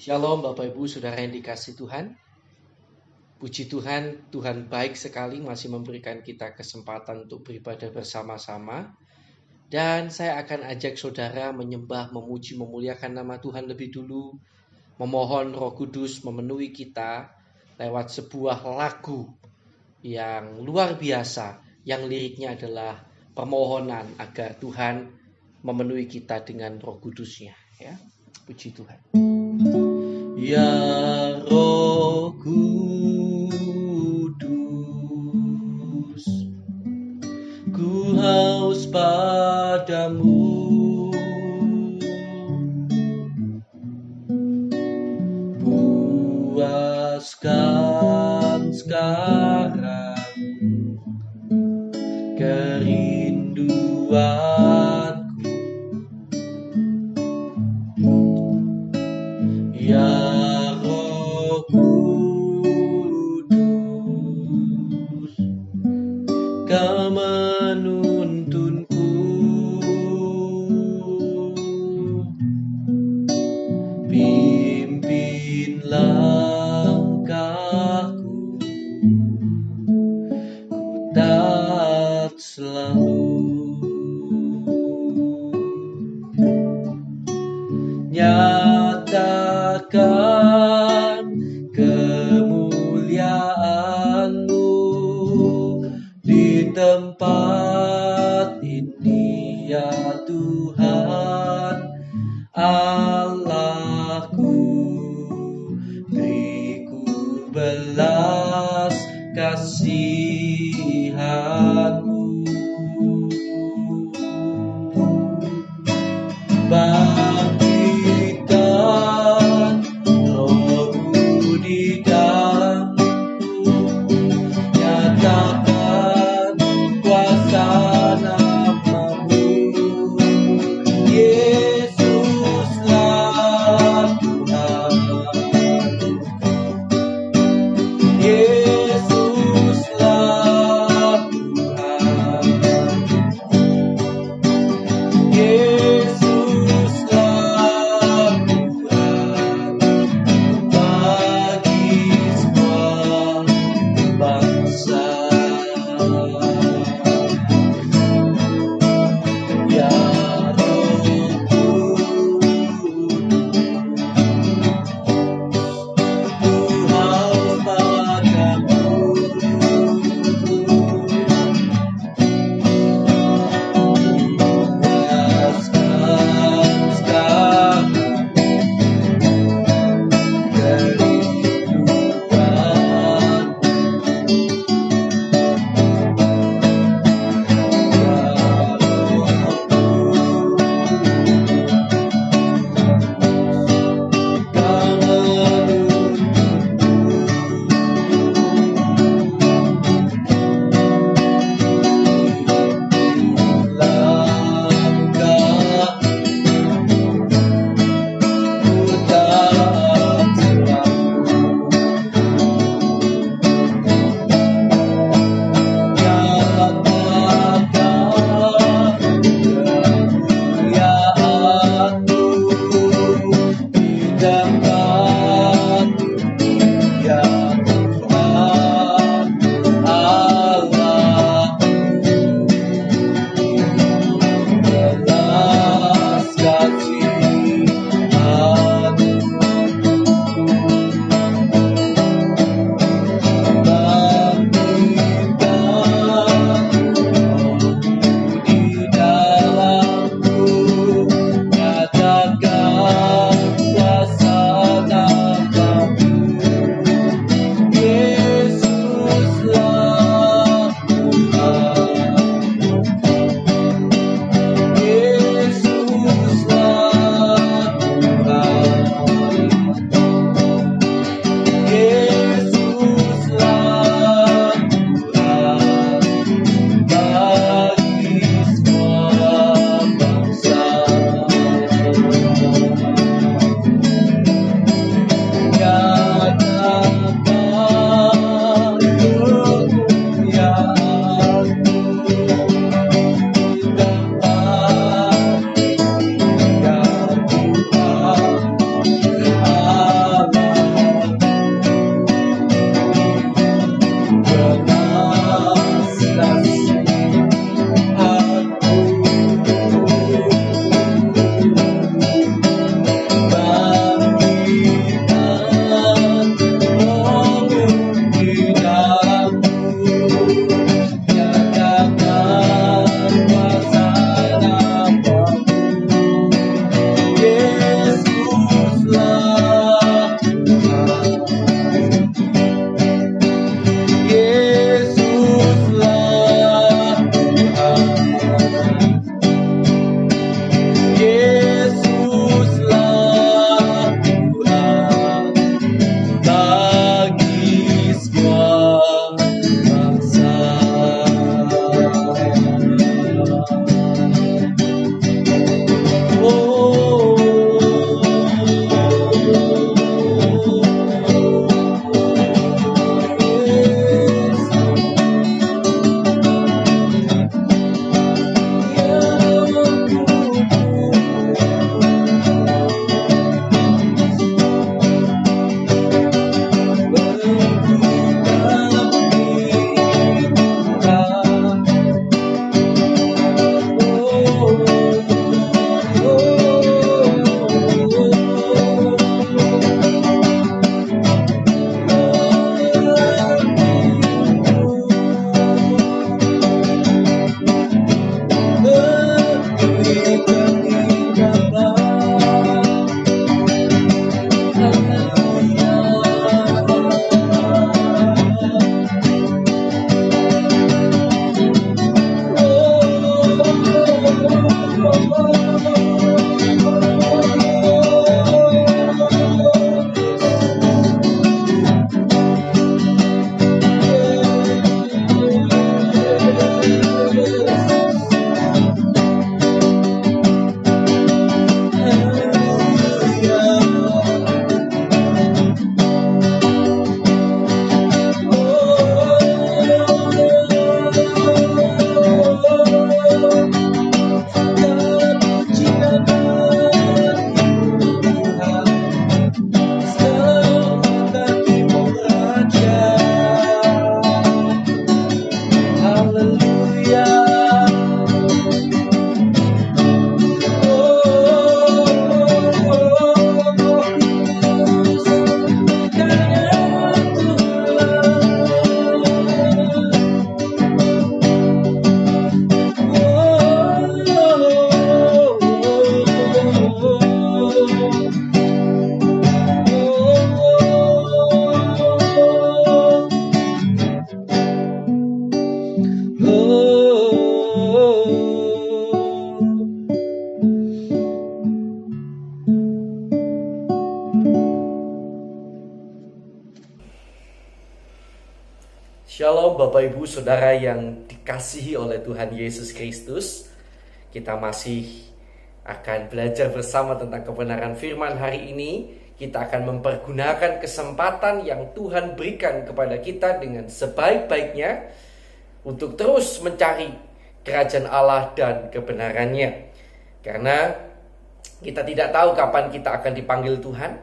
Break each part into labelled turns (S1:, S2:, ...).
S1: Shalom Bapak Ibu Saudara yang dikasihi Tuhan. Puji Tuhan, Tuhan baik sekali masih memberikan kita kesempatan untuk beribadah bersama-sama. Dan saya akan ajak saudara menyembah, memuji, memuliakan nama Tuhan lebih dulu. Memohon Roh Kudus memenuhi kita lewat sebuah lagu yang luar biasa, yang liriknya adalah permohonan agar Tuhan memenuhi kita dengan Roh Kudus-Nya. Ya, puji Tuhan. Ya Roh Kudus, ku haus padamu. Puaskan sekarang kerinduanku. Ya Roh Kudus, Kau menuntunku, pimpin langkahku, ku taat selalu. Nyatakan kemuliaan-Mu di tempat ini, ya Tuhan Allahku. Beriku belas kasihan-Mu. Bangkitkan Roh-Mu di dalamku, nyatakan kuasa nama-Mu. Yesuslah Shalom Bapak Ibu Saudara yang dikasihi oleh Tuhan Yesus Kristus. Kita masih akan belajar bersama tentang kebenaran firman hari ini. Kita akan mempergunakan kesempatan yang Tuhan berikan kepada kita dengan sebaik-baiknya untuk terus mencari kerajaan Allah dan kebenarannya. Karena kita tidak tahu kapan kita akan dipanggil Tuhan.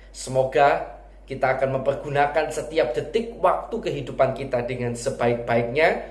S1: Semoga kita akan mempergunakan setiap detik waktu kehidupan kita dengan sebaik-baiknya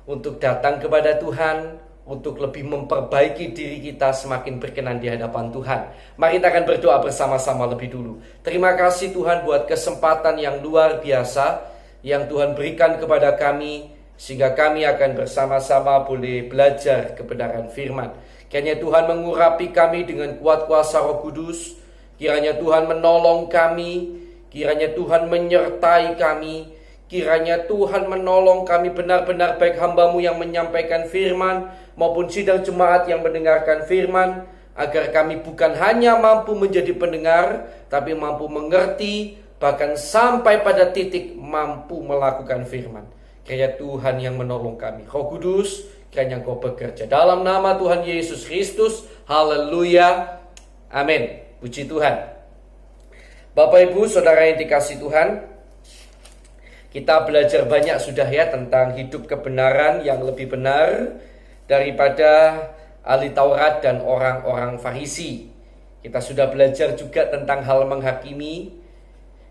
S1: untuk datang kepada Tuhan, untuk lebih memperbaiki diri kita semakin berkenan di hadapan Tuhan. Mari kita akan berdoa bersama-sama lebih dulu. Terima kasih Tuhan buat kesempatan yang luar biasa yang Tuhan berikan kepada kami, sehingga kami akan bersama-sama boleh belajar kebenaran firman. Kiranya Tuhan mengurapi kami dengan kuat kuasa Roh Kudus. Kiranya Tuhan menolong kami. Kiranya Tuhan menyertai kami. Kiranya Tuhan menolong kami benar-benar baik hamba-Mu yang menyampaikan firman maupun sidang jemaat yang mendengarkan firman, agar kami bukan hanya mampu menjadi pendengar, tapi mampu mengerti, bahkan sampai pada titik mampu melakukan firman. Kiranya Tuhan yang menolong kami. Roh Kudus, kiranya Engkau bekerja. Dalam nama Tuhan Yesus Kristus, haleluya, amin. Puji Tuhan. Bapak Ibu Saudara yang dikasihi Tuhan, kita belajar banyak sudah ya tentang hidup kebenaran yang lebih benar daripada ahli Taurat dan orang-orang Farisi. Kita sudah belajar juga tentang hal menghakimi.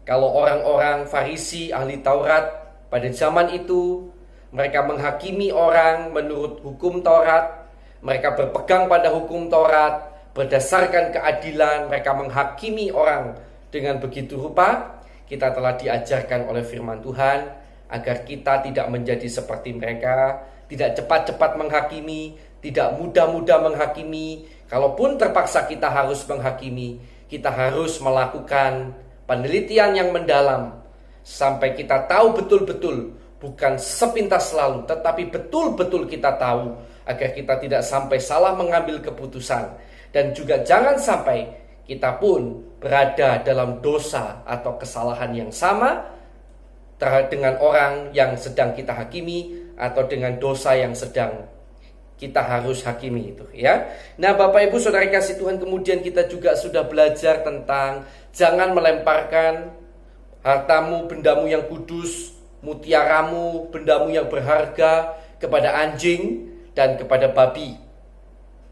S1: Kalau orang-orang Farisi, ahli Taurat pada zaman itu, mereka menghakimi orang menurut hukum Taurat. Mereka berpegang pada hukum Taurat. Berdasarkan keadilan, mereka menghakimi orang. Dengan begitu rupa, kita telah diajarkan oleh firman Tuhan agar kita tidak menjadi seperti mereka, tidak cepat-cepat menghakimi, tidak mudah-mudah menghakimi. Kalaupun terpaksa kita harus menghakimi, kita harus melakukan penelitian yang mendalam sampai kita tahu betul-betul, bukan sepintas lalu, tetapi betul-betul kita tahu, agar kita tidak sampai salah mengambil keputusan. Dan juga jangan sampai kita pun berada dalam dosa atau kesalahan yang sama dengan orang yang sedang kita hakimi, atau dengan dosa yang sedang kita harus hakimi itu ya. Nah Bapak Ibu Saudara kasih Tuhan, kemudian kita juga sudah belajar tentang jangan melemparkan hartamu, bendamu yang kudus, mutiaramu, bendamu yang berharga kepada anjing dan kepada babi.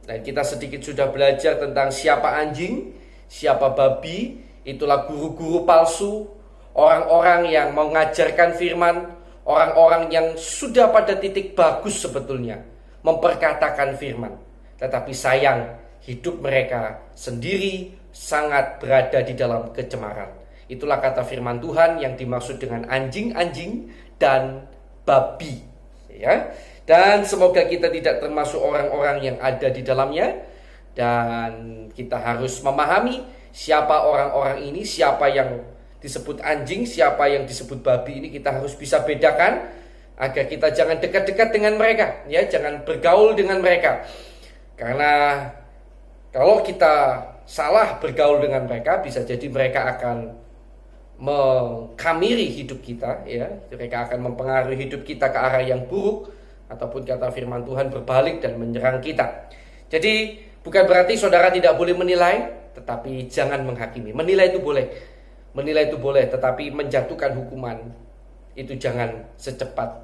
S1: Dan kita sedikit sudah belajar tentang siapa anjing, siapa babi. Itulah guru-guru palsu, orang-orang yang mengajarkan firman, orang-orang yang sudah pada titik bagus sebetulnya memperkatakan firman, tetapi sayang hidup mereka sendiri sangat berada di dalam kecemaran. Itulah kata firman Tuhan yang dimaksud dengan anjing-anjing dan babi ya. Dan semoga kita tidak termasuk orang-orang yang ada di dalamnya. Dan kita harus memahami siapa orang-orang ini, siapa yang disebut anjing, siapa yang disebut babi ini. Kita harus bisa bedakan agar kita jangan dekat-dekat dengan mereka ya, jangan bergaul dengan mereka. Karena kalau kita salah bergaul dengan mereka, bisa jadi mereka akan mengkamiri hidup kita ya. Mereka akan mempengaruhi hidup kita ke arah yang buruk, ataupun kata firman Tuhan berbalik dan menyerang kita. Jadi bukan berarti saudara tidak boleh menilai, tetapi jangan menghakimi. Menilai itu boleh, tetapi menjatuhkan hukuman itu jangan secepat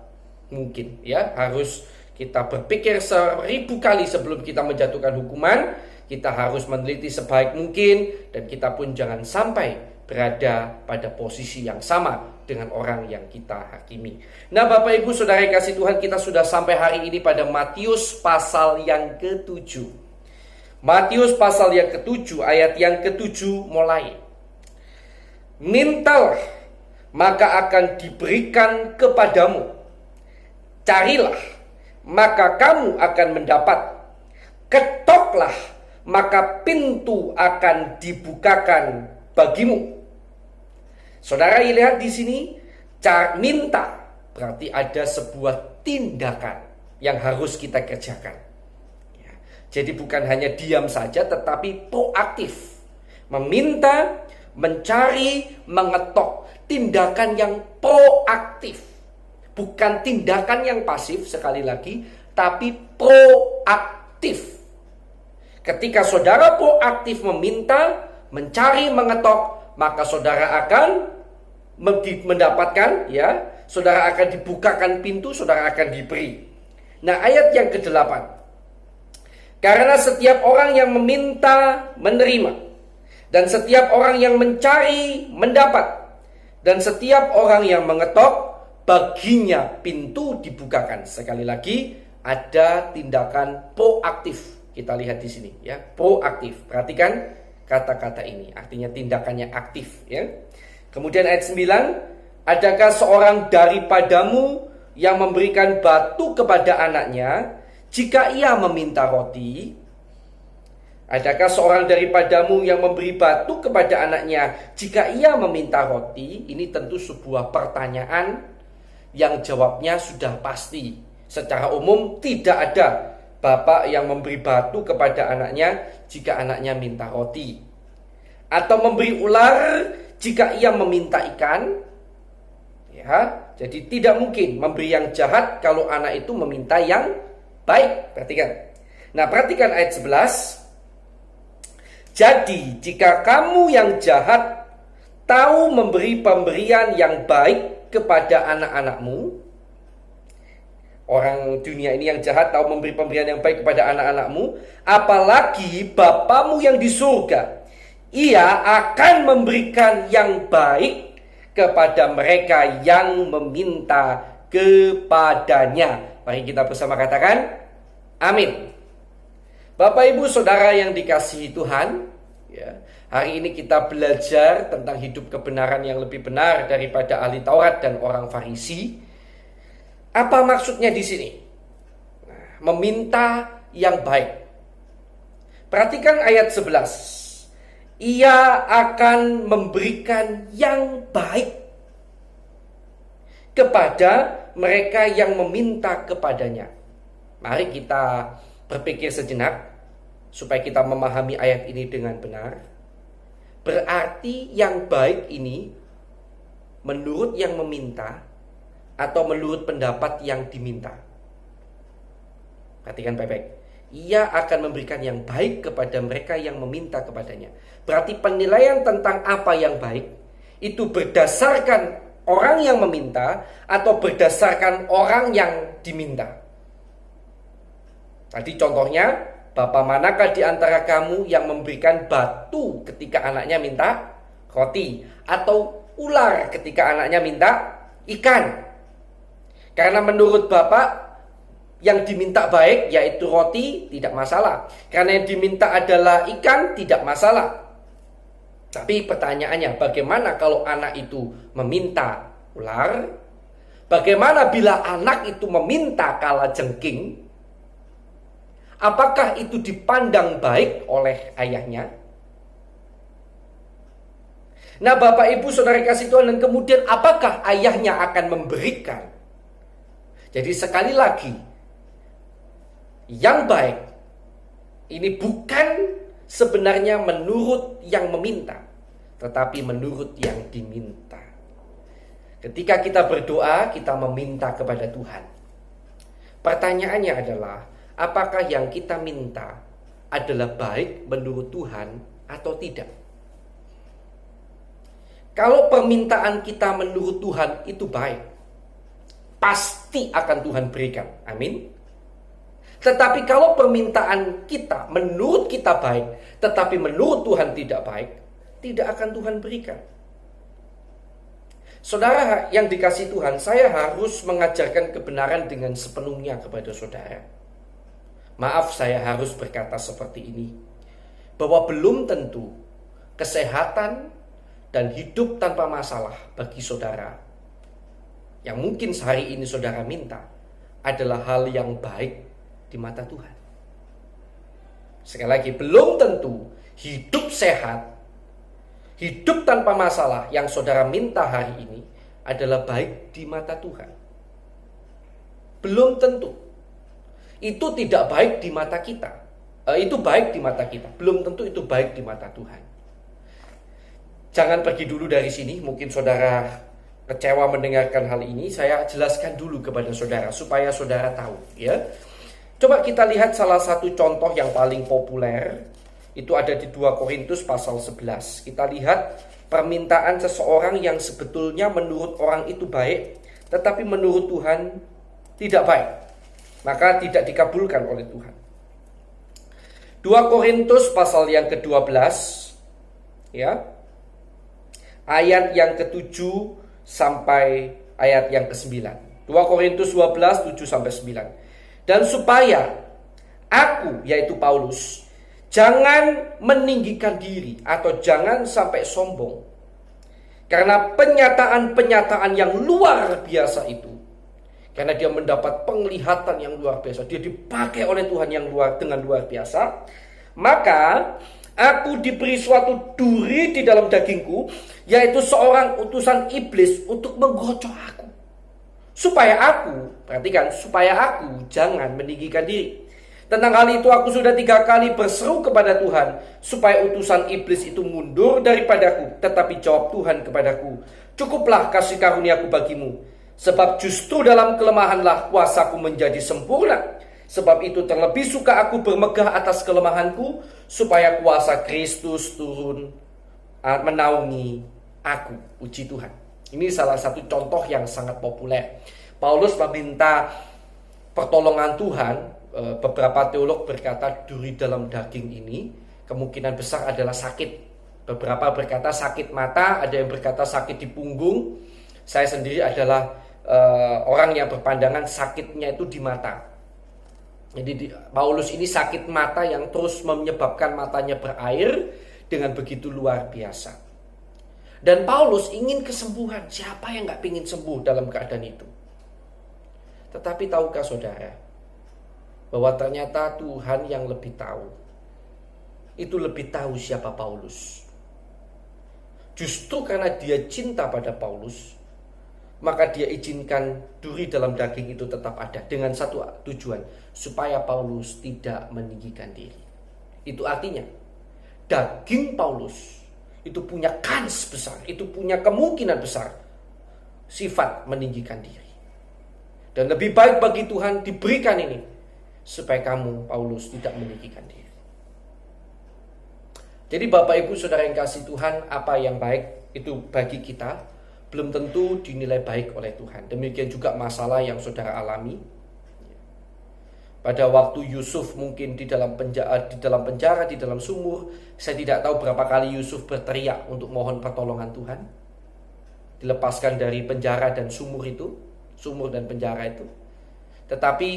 S1: mungkin ya. Harus kita berpikir 1000 kali sebelum kita menjatuhkan hukuman. Kita harus meneliti sebaik mungkin, dan kita pun jangan sampai berada pada posisi yang sama dengan orang yang kita hakimi. Nah Bapak Ibu Saudara kasih Tuhan, kita sudah sampai hari ini pada Matius pasal yang ke-7. Matius pasal yang ke-7 ayat yang ke-7 mulai. Mintalah maka akan diberikan kepadamu. Carilah maka kamu akan mendapat. Ketoklah maka pintu akan dibukakan bagimu. Saudara lihat di sini, minta berarti ada sebuah tindakan yang harus kita kerjakan. Ya, jadi bukan hanya diam saja, tetapi proaktif. Meminta, mencari, mengetok. Tindakan yang proaktif.
S2: bukan tindakan yang pasif sekali lagi, tapi proaktif. Ketika saudara proaktif meminta, mencari, mengetok, maka saudara akan mendapatkan, ya, saudara akan dibukakan pintu, saudara akan diberi. Nah, ayat yang ke-8. Karena setiap orang yang meminta menerima, dan setiap orang yang mencari mendapat, dan setiap orang yang mengetok baginya pintu dibukakan. Sekali lagi, ada tindakan proaktif. Kita lihat di sini, ya, proaktif. Perhatikan kata-kata ini, artinya tindakannya aktif, ya. Kemudian ayat 9, adakah seorang daripadamu yang memberikan batu kepada anaknya jika ia meminta roti? Adakah seorang daripadamu yang memberi batu kepada anaknya jika ia meminta roti? Ini tentu sebuah pertanyaan yang jawabnya sudah pasti. Secara umum tidak ada bapak yang memberi batu kepada anaknya jika anaknya minta roti, atau memberi ular jika ia meminta ikan. Ya, jadi tidak mungkin memberi yang jahat kalau anak itu meminta yang baik. Perhatikan. Nah, perhatikan ayat 11. Jadi jika kamu yang jahat tahu memberi pemberian yang baik kepada anak-anakmu, orang dunia ini yang jahat tahu memberi pemberian yang baik kepada anak-anakmu, apalagi Bapamu yang di surga, ia akan memberikan yang baik kepada mereka yang meminta kepadanya. Mari kita bersama katakan amin. Bapak, Ibu, Saudara yang dikasihi Tuhan, ya, hari ini kita belajar tentang hidup kebenaran yang lebih benar daripada ahli Taurat dan orang Farisi. Apa maksudnya di sini? Nah, meminta yang baik. Perhatikan ayat 11. Ia akan memberikan yang baik kepada mereka yang meminta kepadanya. Mari kita berpikir sejenak supaya kita memahami ayat ini dengan benar. Berarti yang baik ini menurut yang meminta atau menurut pendapat yang diminta. Perhatikan baik-baik. Ia akan memberikan yang baik kepada mereka yang meminta kepadanya. Berarti penilaian tentang apa yang baik itu berdasarkan orang yang meminta atau berdasarkan orang yang diminta. Tadi contohnya, bapak manakah di antara kamu yang memberikan batu ketika anaknya minta roti, atau ular ketika anaknya minta ikan? Karena menurut bapak yang diminta baik yaitu roti, tidak masalah. Karena yang diminta adalah ikan, tidak masalah. Tapi pertanyaannya, bagaimana kalau anak itu meminta ular? Bagaimana bila anak itu meminta kalajengking? Apakah itu dipandang baik oleh ayahnya? Nah, Bapak, Ibu, Saudara kasih Tuhan, dan kemudian apakah ayahnya akan memberikan? Jadi sekali lagi, yang baik ini bukan sebenarnya menurut yang meminta, tetapi menurut yang diminta. Ketika kita berdoa, kita meminta kepada Tuhan. Pertanyaannya adalah, apakah yang kita minta adalah baik menurut Tuhan atau tidak? Kalau permintaan kita menurut Tuhan itu baik, pasti akan Tuhan berikan. Amin. Tetapi kalau permintaan kita menurut kita baik, tetapi menurut Tuhan tidak baik, tidak akan Tuhan berikan. Saudara yang dikasihi Tuhan, saya harus mengajarkan kebenaran dengan sepenuhnya kepada saudara. Maaf, saya harus berkata seperti ini, bahwa belum tentu kesehatan dan hidup tanpa masalah bagi saudara yang mungkin sehari ini saudara minta adalah hal yang baik di mata Tuhan. Sekali lagi, belum tentu hidup sehat, hidup tanpa masalah yang saudara minta hari ini adalah baik di mata Tuhan. Belum tentu. Itu tidak baik di mata kita. Itu baik di mata kita. Belum tentu itu baik di mata Tuhan. Jangan pergi dulu dari sini. Mungkin saudara kecewa mendengarkan hal ini, saya jelaskan dulu kepada saudara supaya saudara tahu, ya. Coba kita lihat salah satu contoh yang paling populer. Itu ada di 2 Korintus pasal 11. Kita lihat permintaan seseorang yang sebetulnya menurut orang itu baik, tetapi menurut Tuhan tidak baik. Maka tidak dikabulkan oleh Tuhan. 2 Korintus pasal yang ke-12, ya. Ayat yang ke-7 sampai ayat yang ke-9. 2 Korintus 12, 7 sampai 9. Dan supaya aku, yaitu Paulus, jangan meninggikan diri atau jangan sampai sombong. Karena penyataan-penyataan yang luar biasa itu. Karena dia mendapat penglihatan yang luar biasa. Dia dipakai oleh Tuhan dengan luar biasa. Maka aku diberi suatu duri di dalam dagingku, yaitu seorang utusan iblis untuk menggocok aku. Supaya aku jangan meninggikan diri. Tentang hal itu aku sudah 3 kali berseru kepada Tuhan supaya utusan iblis itu mundur daripadaku. Tetapi jawab Tuhan kepadaku, cukuplah kasih karuniaku bagimu, sebab justru dalam kelemahanlah kuasaku menjadi sempurna. Sebab itu terlebih suka aku bermegah atas kelemahanku, supaya kuasa Kristus turun menaungi aku. Puji Tuhan. Ini salah satu contoh yang sangat populer. Paulus meminta pertolongan Tuhan. Beberapa teolog berkata duri dalam daging ini kemungkinan besar adalah sakit. Beberapa berkata sakit mata, ada yang berkata sakit di punggung. Saya sendiri adalah orang yang berpandangan sakitnya itu di mata. Jadi Paulus ini sakit mata yang terus menyebabkan matanya berair dengan begitu luar biasa. Dan Paulus ingin kesembuhan. Siapa yang gak ingin sembuh dalam keadaan itu? Tetapi tahukah saudara, bahwa ternyata Tuhan yang lebih tahu. Itu lebih tahu siapa Paulus. Justru karena dia cinta pada Paulus, maka dia izinkan duri dalam daging itu tetap ada. Dengan satu tujuan, supaya Paulus tidak meninggikan diri. Itu artinya, daging Paulus itu punya kans besar, itu punya kemungkinan besar sifat meninggikan diri. Dan lebih baik bagi Tuhan diberikan ini, supaya kamu, Paulus, tidak meninggikan diri. Jadi Bapak Ibu Saudara yang kasih Tuhan, apa yang baik itu bagi kita belum tentu dinilai baik oleh Tuhan. Demikian juga masalah yang saudara alami. Pada waktu Yusuf mungkin di dalam penjara, di dalam sumur, saya tidak tahu berapa kali Yusuf berteriak untuk mohon pertolongan Tuhan. Dilepaskan dari penjara dan sumur dan penjara itu. Tetapi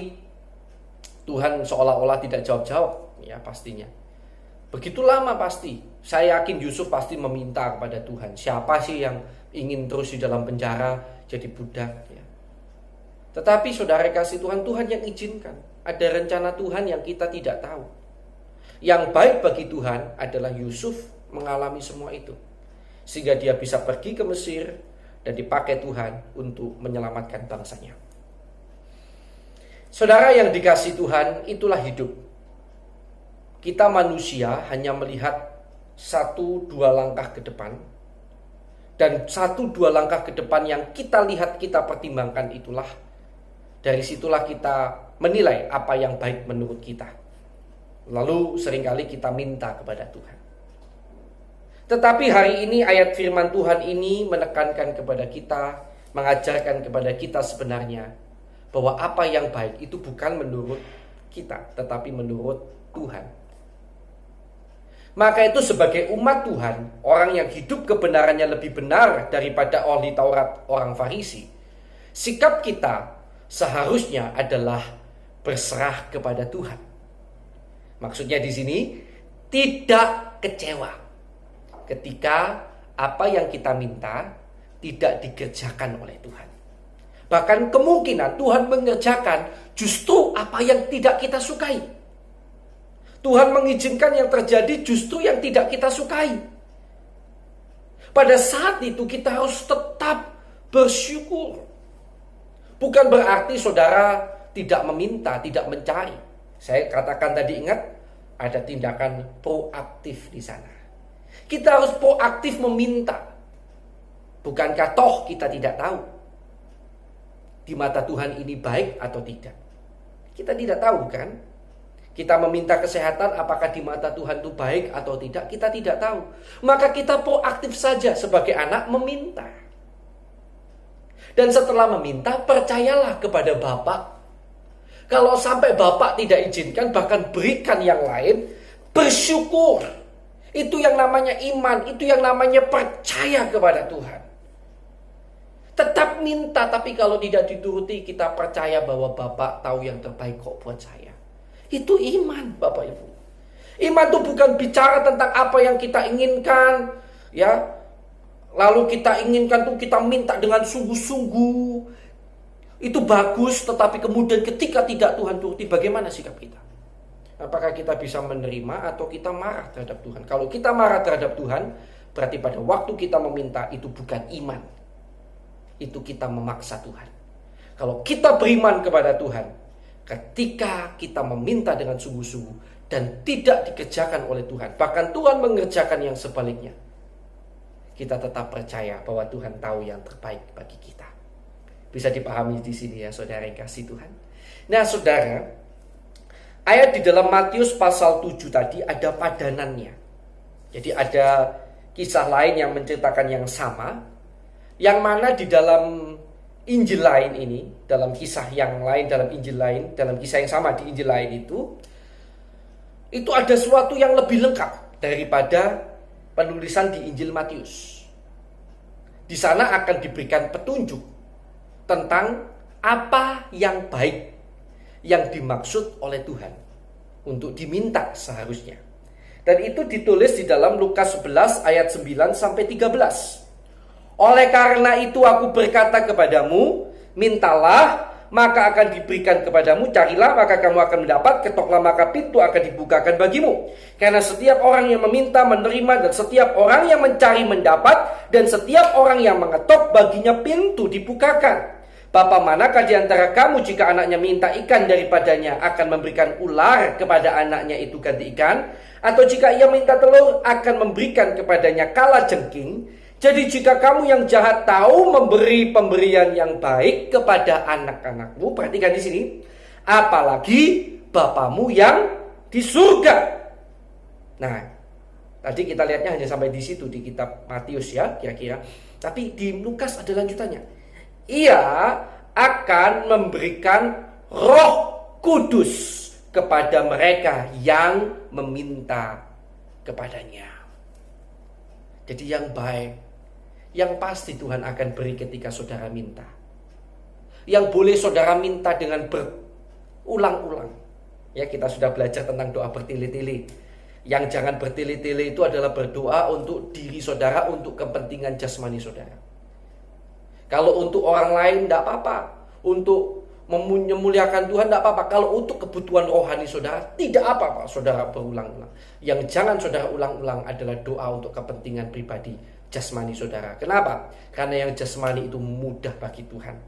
S2: Tuhan seolah-olah tidak jawab-jawab, ya pastinya. Begitu lama pasti. Saya yakin Yusuf pasti meminta kepada Tuhan. Siapa sih yang ingin terus di dalam penjara jadi budak, ya. Tetapi saudara kasih Tuhan, Tuhan yang izinkan. Ada rencana Tuhan yang kita tidak tahu. Yang baik bagi Tuhan adalah Yusuf mengalami semua itu, sehingga dia bisa pergi ke Mesir dan dipakai Tuhan untuk menyelamatkan bangsanya. Saudara yang dikasih Tuhan, itulah hidup. Kita manusia hanya melihat 1-2 langkah ke depan. Dan 1-2 langkah ke depan yang kita lihat, kita pertimbangkan itulah. Dari situlah kita menilai apa yang baik menurut kita. Lalu seringkali kita minta kepada Tuhan. Tetapi hari ini ayat firman Tuhan ini menekankan kepada kita, mengajarkan kepada kita sebenarnya, bahwa apa yang baik itu bukan menurut kita, tetapi menurut Tuhan. Maka itu sebagai umat Tuhan, orang yang hidup kebenarannya lebih benar daripada ahli Taurat, orang Farisi, sikap kita seharusnya adalah berserah kepada Tuhan. Maksudnya di sini tidak kecewa ketika apa yang kita minta tidak dikerjakan oleh Tuhan. Bahkan kemungkinan Tuhan mengerjakan justru apa yang tidak kita sukai. Tuhan mengizinkan yang terjadi justru yang tidak kita sukai. Pada saat itu kita harus tetap bersyukur. Bukan berarti saudara tidak meminta, tidak mencari. Saya katakan tadi, ingat, ada tindakan proaktif di sana. Kita harus proaktif meminta. Bukankah toh kita tidak tahu di mata Tuhan ini baik atau tidak? Kita tidak tahu kan? Kita meminta kesehatan, apakah di mata Tuhan itu baik atau tidak? Kita tidak tahu. Maka kita proaktif saja sebagai anak meminta. Dan setelah meminta, percayalah kepada Bapa. Kalau sampai Bapa tidak izinkan, bahkan berikan yang lain, bersyukur. Itu yang namanya iman, itu yang namanya percaya kepada Tuhan. Tetap minta, tapi kalau tidak dituruti, kita percaya bahwa Bapak tahu yang terbaik kok buat saya. Itu iman, Bapak Ibu. Iman itu bukan bicara tentang apa yang kita inginkan, ya. Lalu kita inginkan tuh kita minta dengan sungguh-sungguh. Itu bagus, tetapi kemudian ketika tidak Tuhan turuti, bagaimana sikap kita? Apakah kita bisa menerima atau kita marah terhadap Tuhan? Kalau kita marah terhadap Tuhan, berarti pada waktu kita meminta itu bukan iman. Itu kita memaksa Tuhan. Kalau kita beriman kepada Tuhan, ketika kita meminta dengan sungguh-sungguh dan tidak dikerjakan oleh Tuhan, bahkan Tuhan mengerjakan yang sebaliknya, kita tetap percaya bahwa Tuhan tahu yang terbaik bagi kita. Bisa dipahami di sini ya saudara yang kasih Tuhan. Nah saudara, ayat di dalam Matius pasal 7 tadi ada padanannya. Jadi ada kisah lain yang menceritakan yang sama, yang mana di dalam Injil lain ini, dalam kisah yang lain, dalam Injil lain, dalam kisah yang sama di Injil lain itu ada sesuatu yang lebih lengkap daripada penulisan di Injil Matius. Di sana akan diberikan petunjuk tentang apa yang baik yang dimaksud oleh Tuhan untuk diminta seharusnya. Dan itu ditulis di dalam Lukas 11 ayat 9 sampai 13. Oleh karena itu aku berkata kepadamu, mintalah maka akan diberikan kepadamu, carilah maka kamu akan mendapat, ketoklah maka pintu akan dibukakan bagimu. Karena setiap orang yang meminta menerima, dan setiap orang yang mencari mendapat, dan setiap orang yang mengetok baginya pintu dibukakan. Bapa manakah di antara kamu jika anaknya minta ikan daripadanya akan memberikan ular kepada anaknya itu ganti ikan? Atau jika ia minta telur akan memberikan kepadanya kalajengking? Jadi jika kamu yang jahat tahu memberi pemberian yang baik kepada anak-anakmu, perhatikan di sini, apalagi Bapamu yang di surga. Nah, tadi kita lihatnya hanya sampai di situ di kitab Matius ya, kira-kira. Tapi di Lukas ada lanjutannya. Ia akan memberikan Roh Kudus kepada mereka yang meminta kepadanya. Jadi yang baik, yang pasti Tuhan akan beri ketika saudara minta. Yang boleh saudara minta dengan berulang-ulang. Ya, kita sudah belajar tentang doa bertele-tele. Yang jangan bertele-tele itu adalah berdoa untuk diri saudara, untuk kepentingan jasmani saudara. Kalau untuk orang lain tidak apa-apa. Untuk memuliakan Tuhan tidak apa-apa. Kalau untuk kebutuhan rohani saudara, tidak apa-apa saudara berulang-ulang. Yang jangan saudara ulang-ulang adalah doa untuk kepentingan pribadi jasmani saudara. Kenapa? Karena yang jasmani itu mudah bagi Tuhan.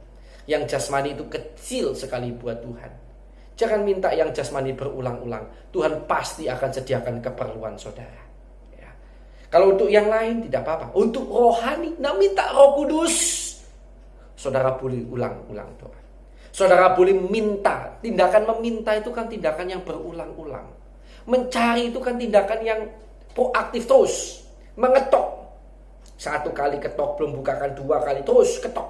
S2: Yang jasmani itu kecil sekali buat Tuhan. Jangan minta yang jasmani berulang-ulang. Tuhan pasti akan sediakan keperluan saudara. Ya. Kalau untuk yang lain tidak apa-apa. Untuk rohani, nah minta Roh Kudus. Saudara boleh ulang-ulang doa. Saudara boleh minta. Tindakan meminta itu kan tindakan yang berulang-ulang. Mencari itu kan tindakan yang proaktif terus. Mengetok. 1 kali ketok belum bukakan, 2 kali terus ketok.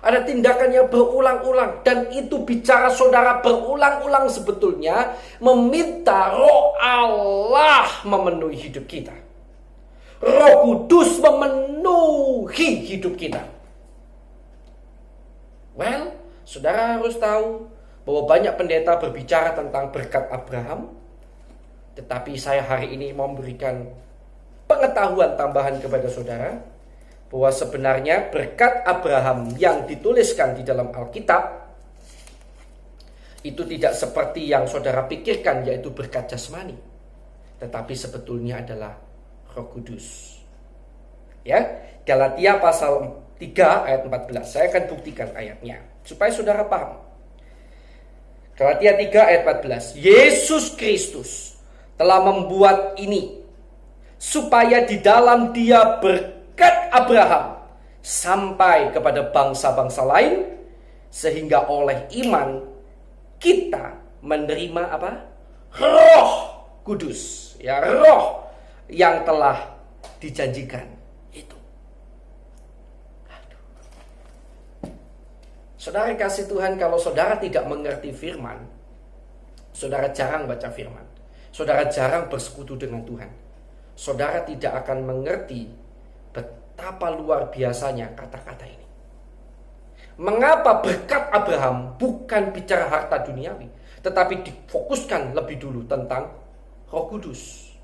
S2: Ada tindakan yang berulang-ulang. Dan itu bicara saudara berulang-ulang sebetulnya meminta Roh Allah memenuhi hidup kita. Roh Kudus memenuhi hidup kita. Well, saudara harus tahu bahwa banyak pendeta berbicara tentang berkat Abraham. Tetapi saya hari ini mau memberikan pengetahuan tambahan kepada saudara bahwa sebenarnya berkat Abraham yang dituliskan di dalam Alkitab itu tidak seperti yang saudara pikirkan, yaitu berkat jasmani, tetapi sebetulnya adalah Roh Kudus. Ya, Galatia pasal 3 ayat 14. Saya akan buktikan ayatnya supaya saudara paham. Galatia 3 ayat 14. Yesus Kristus telah membuat ini supaya di dalam Dia berkat Abraham sampai kepada bangsa-bangsa lain, sehingga oleh iman kita menerima apa? Roh Kudus, ya, roh yang telah dijanjikan itu. Aduh. Saudara kasih Tuhan, kalau saudara tidak mengerti firman, saudara jarang baca firman, saudara jarang bersekutu dengan Tuhan, saudara tidak akan mengerti betapa luar biasanya kata-kata ini. Mengapa berkat Abraham bukan bicara harta duniawi, tetapi difokuskan lebih dulu tentang Roh Kudus.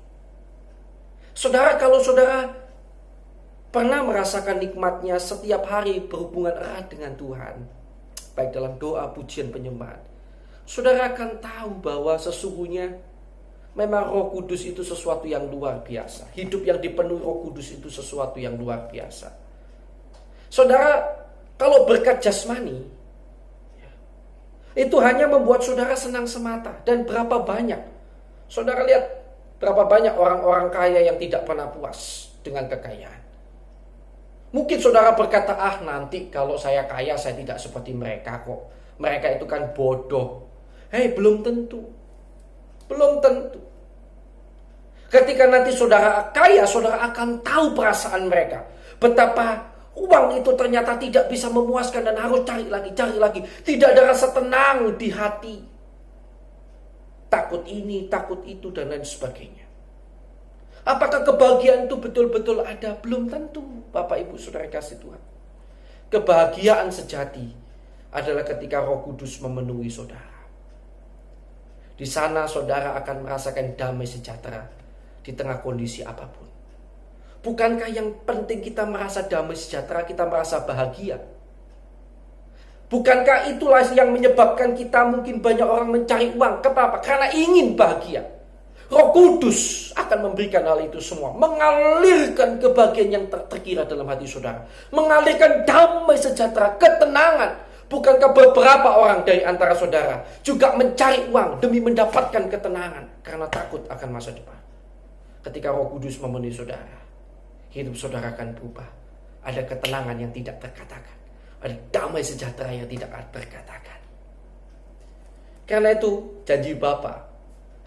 S2: Saudara, kalau saudara pernah merasakan nikmatnya setiap hari berhubungan erat dengan Tuhan, baik dalam doa, pujian, penyembahan, saudara akan tahu bahwa sesungguhnya memang Roh Kudus itu sesuatu yang luar biasa. Hidup yang dipenuhi Roh Kudus itu sesuatu yang luar biasa. Saudara, kalau berkat jasmani, itu hanya membuat saudara senang semata. Dan berapa banyak, saudara lihat berapa banyak orang-orang kaya yang tidak pernah puas dengan kekayaan. Mungkin saudara berkata, nanti kalau saya kaya saya tidak seperti mereka kok. Mereka itu kan bodoh. Hei, belum tentu. Belum tentu. Ketika nanti saudara kaya, saudara akan tahu perasaan mereka. Betapa uang itu ternyata tidak bisa memuaskan dan harus cari lagi, cari lagi. Tidak ada rasa tenang di hati. Takut ini, takut itu, dan lain sebagainya. Apakah kebahagiaan itu betul-betul ada? Belum tentu, Bapak Ibu Saudara kasih Tuhan. Kebahagiaan sejati adalah ketika Roh Kudus memenuhi saudara. Di sana saudara akan merasakan damai sejahtera di tengah kondisi apapun. Bukankah yang penting kita merasa damai sejahtera, kita merasa bahagia? Bukankah itulah yang menyebabkan kita mungkin banyak orang mencari uang? Kenapa? Karena ingin bahagia. Roh Kudus akan memberikan hal itu semua. Mengalirkan kebahagiaan yang terkira dalam hati saudara. Mengalirkan damai sejahtera, ketenangan. Bukankah beberapa orang dari antara saudara juga mencari uang demi mendapatkan ketenangan karena takut akan masa depan? Ketika Roh Kudus memenuhi saudara, hidup saudara akan berubah. Ada ketenangan yang tidak terkatakan. Ada damai sejahtera yang tidak terkatakan. Karena itu janji Bapa,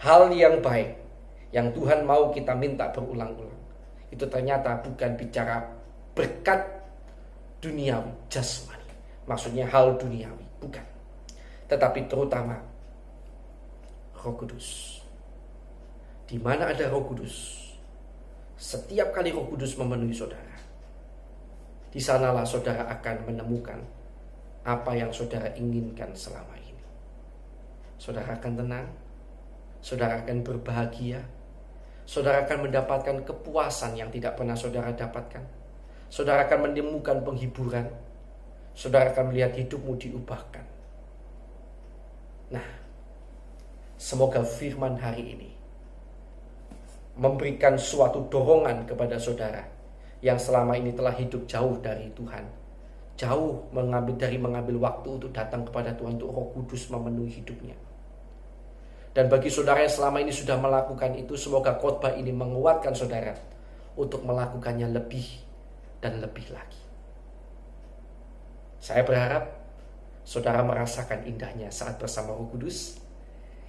S2: hal yang baik yang Tuhan mau kita minta berulang-ulang, itu ternyata bukan bicara berkat duniawi, jasmani. Maksudnya hal duniawi, bukan. Tetapi terutama Roh Kudus. Di mana ada Roh Kudus, setiap kali Roh Kudus memenuhi saudara, di sanalah saudara akan menemukan apa yang saudara inginkan selama ini. Saudara akan tenang, saudara akan berbahagia, saudara akan mendapatkan kepuasan yang tidak pernah saudara dapatkan. Saudara akan menemukan penghiburan, saudara akan melihat hidupmu diubahkan. Nah, semoga firman hari ini memberikan suatu dorongan kepada saudara yang selama ini telah hidup jauh dari Tuhan, jauh mengambil waktu untuk datang kepada Tuhan, untuk Roh Kudus memenuhi hidupnya. Dan bagi saudara yang selama ini sudah melakukan itu, semoga khotbah ini menguatkan saudara untuk melakukannya lebih dan lebih lagi. Saya berharap saudara merasakan indahnya saat bersama Roh Kudus,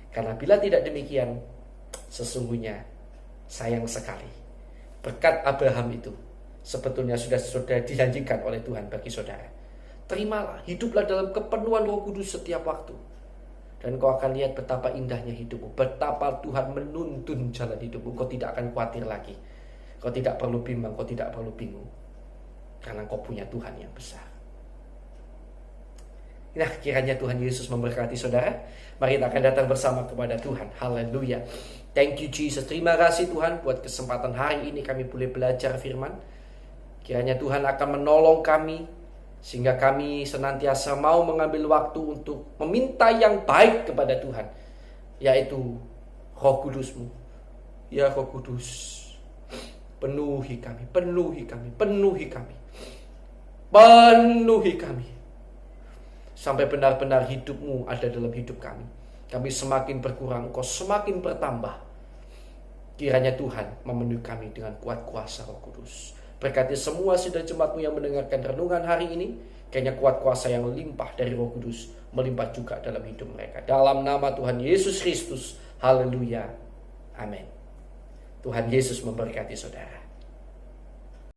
S2: karena bila tidak demikian, sesungguhnya sayang sekali berkat Abraham itu sebetulnya sudah dijanjikan oleh Tuhan bagi saudara. Terimalah, hiduplah dalam kepenuhan Roh Kudus setiap waktu. Dan kau akan lihat betapa indahnya hidupmu. Betapa Tuhan menuntun jalan hidupmu. Kau tidak akan khawatir lagi. Kau tidak perlu bimbang, kau tidak perlu bingung. Karena kau punya Tuhan yang besar. Nah, kiranya Tuhan Yesus memberkati saudara. Mari kita akan datang bersama kepada Tuhan. Haleluya. Thank you Jesus. Terima kasih Tuhan buat kesempatan hari ini kami boleh belajar firman. Kiranya Tuhan akan menolong kami, sehingga kami senantiasa mau mengambil waktu untuk meminta yang baik kepada Tuhan, yaitu Roh Kudus-Mu. Ya Roh Kudus, penuhi kami, penuhi kami, penuhi kami, penuhi kami, sampai benar-benar hidupmu ada dalam hidup kami. Kami semakin berkurang, Engkau semakin bertambah. Kiranya Tuhan memenuhi kami dengan kuat kuasa Roh Kudus. Berkati semua sidang jemaat-Mu yang mendengarkan renungan hari ini. Kiranya kuat kuasa yang limpah dari Roh Kudus melimpah juga dalam hidup mereka. Dalam nama Tuhan Yesus Kristus. Haleluya. Amin. Tuhan Yesus memberkati saudara.